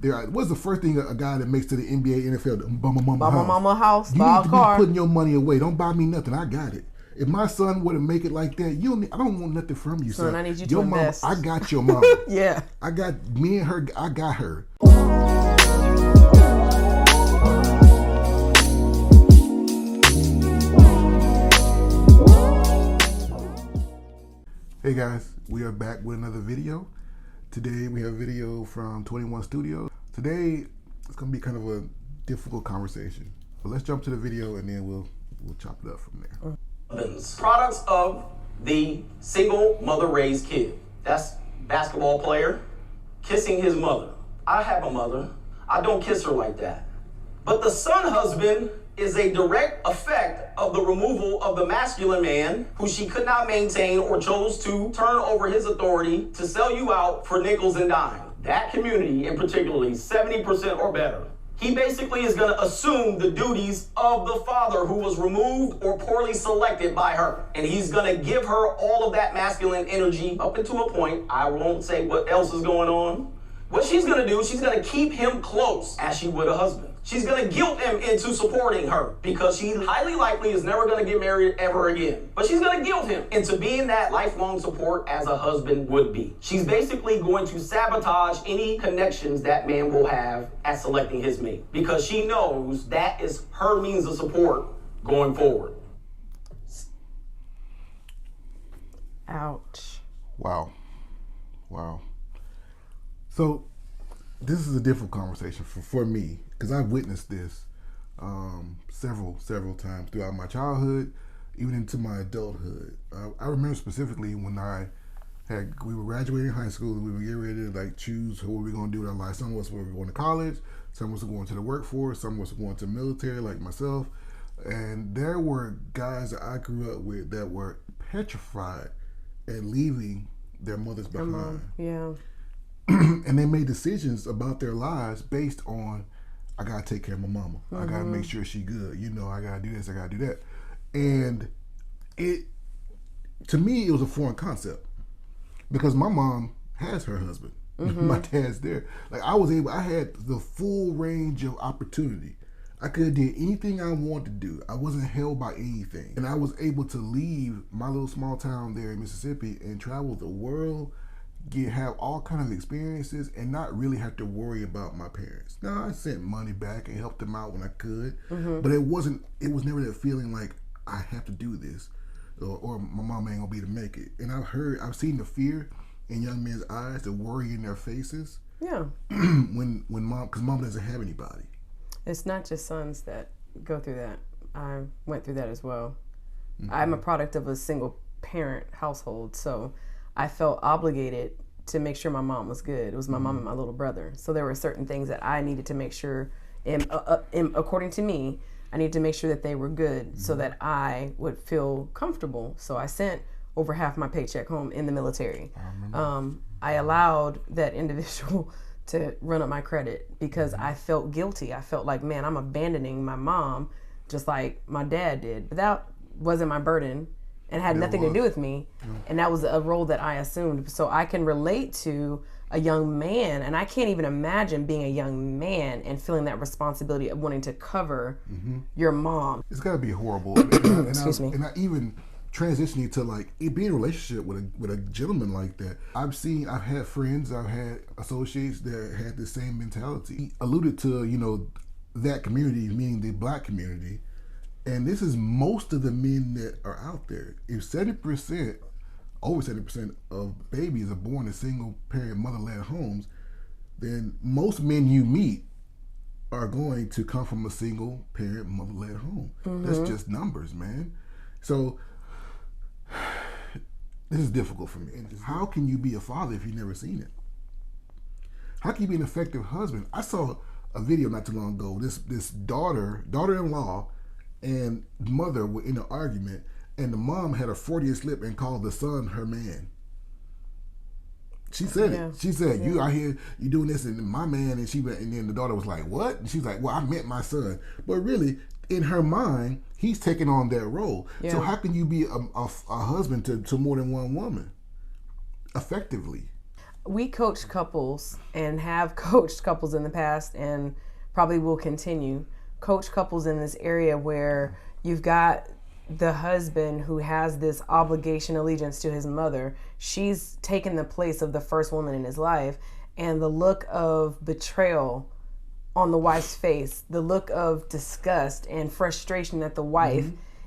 What's the first thing a guy that makes to the NBA, NFL? Buy my mama house. You need to be putting your money away. Don't buy me nothing. I got it. If my son were to make it like that, I don't want nothing from you, son. I need you to invest. I got your mama. Yeah. I got me and her. I got her. Hey guys, we are back with another video. Today we have a video from 21 Studios. Today it's gonna be kind of a difficult conversation. But let's jump to the video and then we'll chop it up from there. Products of the single mother raised kid. That's basketball player kissing his mother. I have a mother. I don't kiss her like that. But the son husband is a direct effect of the removal of the masculine man who she could not maintain or chose to turn over his authority to sell you out for nickels and dimes. That community in particularly 70% or better. He basically is going to assume the duties of the father who was removed or poorly selected by her. And he's going to give her all of that masculine energy up until a point. I won't say what else is going on. What she's going to do, she's going to keep him close as she would a husband. She's going to guilt him into supporting her because she highly likely is never going to get married ever again. But she's going to guilt him into being that lifelong support as a husband would be. She's basically going to sabotage any connections that man will have at selecting his mate because she knows that is her means of support going forward. Ouch. Wow. So this is a difficult conversation for me because I've witnessed this several times throughout my childhood, even into my adulthood. I remember specifically when we were graduating high school and we were getting ready to choose what we were going to do with our lives. Some of us were going to college, some of us were going to the workforce, some of us were going to the military like myself. And there were guys that I grew up with that were petrified at leaving their mothers behind. Yeah. And they made decisions about their lives based on, I gotta take care of my mama. I gotta make sure she good. I gotta do this, I gotta do that. And to me, it was a foreign concept because my mom has her husband. My dad's there. I had the full range of opportunity. I could have did anything I wanted to do. I wasn't held by anything. And I was able to leave my little small town there in Mississippi and travel the world, have all kind of experiences and not really have to worry about my parents. Now, I sent money back and helped them out when I could, but it was never that feeling like I have to do this or my mom ain't gonna be to make it. And I've seen the fear in young men's eyes, the worry in their faces. Yeah. because mom doesn't have anybody. It's not just sons that go through that. I went through that as well. I'm a product of a single parent household, so I felt obligated to make sure my mom was good. It was my mom and my little brother. So there were certain things that I needed to make sure, according to me, I needed to make sure that they were good so that I would feel comfortable. So I sent over half my paycheck home in the military. I allowed that individual to run up my credit because I felt guilty. I felt like, man, I'm abandoning my mom just like my dad did. But that wasn't my burden and had nothing to do with me. And that was a role that I assumed. So I can relate to a young man, and I can't even imagine being a young man and feeling that responsibility of wanting to cover your mom. It's gotta be horrible. Excuse me. And I even transitioning to being in a relationship with a gentleman like that. I've had friends, I've had associates that had the same mentality. He alluded to, that community, meaning the black community. And this is most of the men that are out there. If over 70% of babies are born in single parent mother-led homes, then most men you meet are going to come from a single parent mother-led home. That's just numbers, man. So this is difficult for me. How can you be a father if you've never seen it? How can you be an effective husband? I saw a video not too long ago. This daughter-in-law and mother were in an argument, and the mom had a 40th slip and called the son her man. She said it. She said, "You out here, you doing this, and my man." And then the daughter was like, "What?" And she's like, "Well, I meant my son." But really, in her mind, he's taking on that role. Yeah. So how can you be a husband to more than one woman effectively? we coach couples and have coached couples in the past and probably will continue coach couples in this area where you've got the husband who has this obligation, allegiance to his mother. She's taken the place of the first woman in his life, and the look of betrayal on the wife's face, the look of disgust and frustration that the wife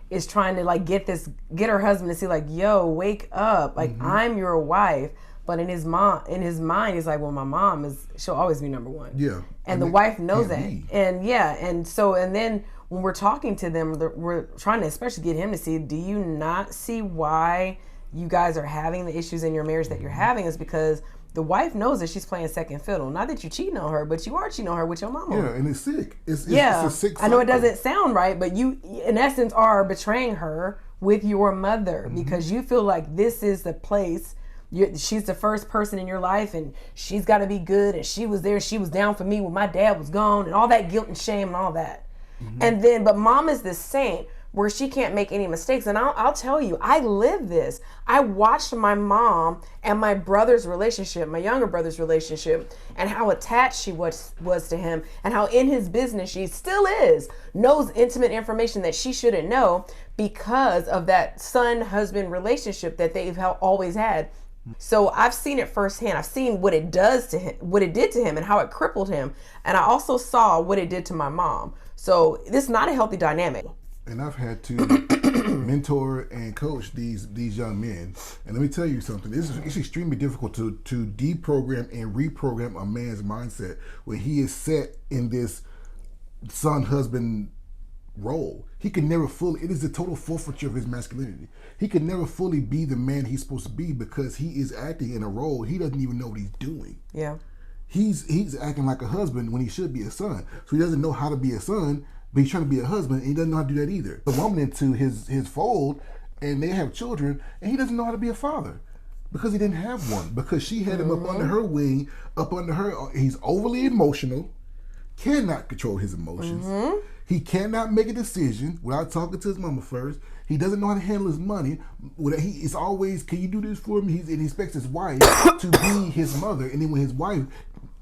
is trying to like get her husband to see like, yo, wake up, like I'm your wife. But in his mind, he's like, well, my mom she'll always be number one. Yeah. And the wife knows that. And and then when we're talking to them, we're trying to especially get him to see, do you not see why you guys are having the issues in your marriage that you're having? Is because the wife knows that she's playing second fiddle. Not that you're cheating on her, but you are cheating on her with your mama. Yeah, and it's sick. It's a sick cycle. I know it doesn't sound right, but you, in essence, are betraying her with your mother because you feel like this is the place. She's the first person in your life, and she's got to be good, and she was there. She was down for me when my dad was gone, and all that guilt and shame and all that. And then, but mom is this saint where she can't make any mistakes. And I'll tell you, I live this. I watched my mom and my brother's relationship, my younger brother's relationship, and how attached she was to him, and how in his business she still knows intimate information that she shouldn't know because of that son-husband relationship that they've always had. So I've seen it firsthand. I've seen what it does to him, what it did to him, and how it crippled him. And I also saw what it did to my mom. So this is not a healthy dynamic. And I've had to mentor and coach these young men. And let me tell you something. It's extremely difficult to deprogram and reprogram a man's mindset when he is set in this son-husband role. He can never fully, it is a total forfeiture of his masculinity. He can never fully be the man he's supposed to be because he is acting in a role he doesn't even know what he's doing. Yeah. He's acting like a husband when he should be a son. So he doesn't know how to be a son, but he's trying to be a husband, and he doesn't know how to do that either. The woman into his fold, and they have children, and he doesn't know how to be a father because he didn't have one, because she had him up under her wing, up under her. He's overly emotional, cannot control his emotions. He cannot make a decision without talking to his mama first. He doesn't know how to handle his money. It's always, can you do this for me? And he expects his wife to be his mother, and then when his wife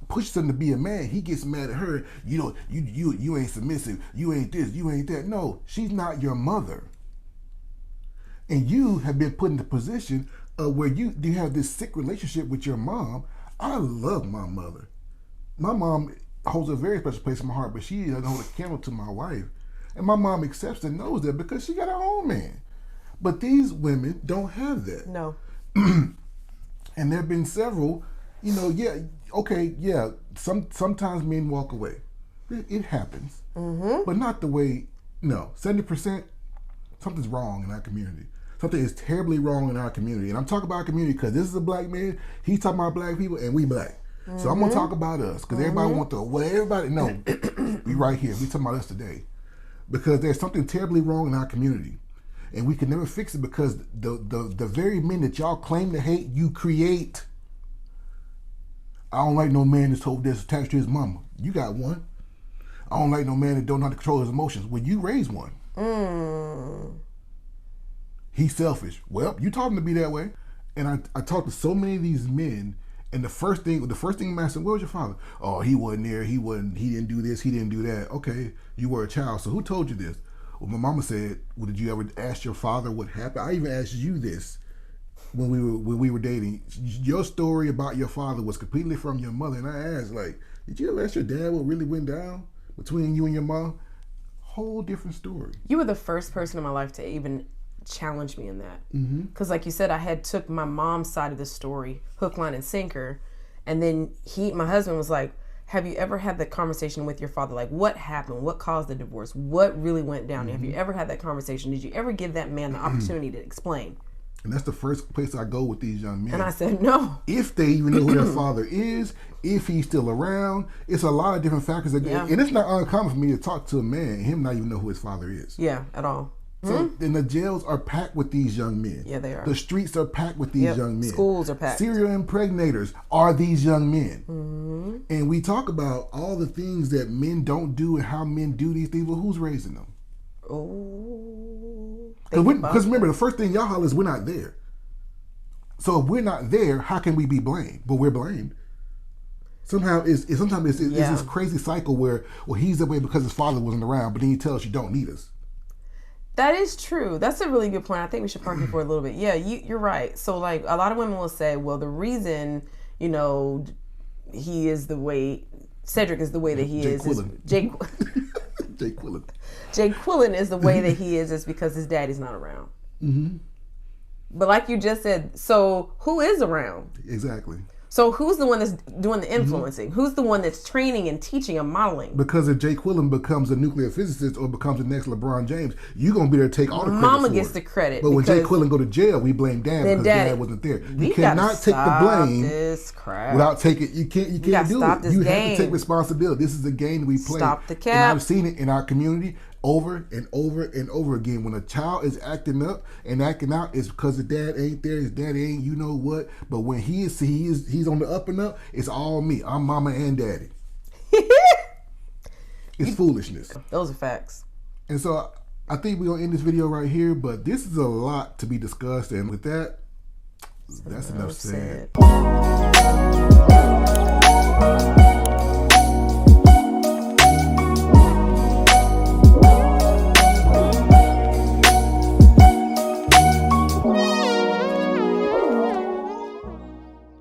pushes him to be a man, he gets mad at her. You ain't submissive. You ain't this. You ain't that. No, she's not your mother. And you have been put in the position where you have this sick relationship with your mom. I love my mother. My mom holds a very special place in my heart, but she doesn't hold a candle to my wife. And my mom accepts and knows that because she got her own man. But these women don't have that. No. And there have been several, sometimes men walk away. It happens. But not the way, 70%, something's wrong in our community. Something is terribly wrong in our community. And I'm talking about our community because this is a black man, he's talking about black people, and we black. So I'm going to talk about us because everybody wants to, we right here. We talking about us today. Because there's something terribly wrong in our community. And we can never fix it because the very men that y'all claim to hate, you create. I don't like no man that's attached to his mama. You got one. I don't like no man that don't know how to control his emotions. Well, you raised one. He's selfish. Well, you taught him to be that way. And I talked to so many of these men, and the first thing I said, where was your father? Oh, he wasn't there. He didn't do this. He didn't do that. Okay, you were a child. So who told you this? Well, my mama said, well, did you ever ask your father what happened? I even asked you this when we were dating. Your story about your father was completely from your mother. And I asked, did you ever ask your dad what really went down between you and your mom? Whole different story. You were the first person in my life to even challenge me in that. Because like you said, I had took my mom's side of the story, hook, line, and sinker. And then my husband was like, have you ever had that conversation with your father? Like, what happened? What caused the divorce? What really went down? Have you ever had that conversation? Did you ever give that man the opportunity to explain? And that's the first place I go with these young men. And I said, no. If they even know who their father is, if he's still around, it's a lot of different factors. And it's not uncommon for me to talk to a man and him not even know who his father is. Yeah, at all. So, and the jails are packed with these young men. Yeah, they are. The streets are packed with these young men. Schools are packed. Serial impregnators are these young men. And we talk about all the things that men don't do and how men do these things. Well, who's raising them? Oh. Because remember, the first thing y'all holler is we're not there. So if we're not there, how can we be blamed? But we're blamed. Sometimes it's this crazy cycle where, well, he's away because his father wasn't around, but then he tells us you don't need us. That is true. That's a really good point. I think we should park it for a little bit. Yeah, you're right. So like a lot of women will say, well, the reason, you know, he is the way, Cedric is the way that he is. Jake Quillen. Jake Quillen is the way that he is because his daddy's not around. Mm-hmm. But like you just said, so who is around? Exactly. So who's the one that's doing the influencing? Who's the one that's training and teaching and modeling? Because if Jake Quillen becomes a nuclear physicist or becomes the next LeBron James, you're going to be there to take all the credit. Mama for gets it. the credit. But when Jake Quillen go to jail, we blame Dad because Dad wasn't there. You cannot take the blame without taking. You can't do it. You have to take responsibility. This is a game that we play. Stop the cap. And I've seen it in our community over and over and over again. When a child is acting up and acting out, it's because his dad ain't there. His daddy ain't, you know what. But when he's on the up and up, it's all me. I'm mama and daddy. It's foolishness. Those are facts. And so I think we're going to end this video right here, but this is a lot to be discussed. And with that, that's enough said.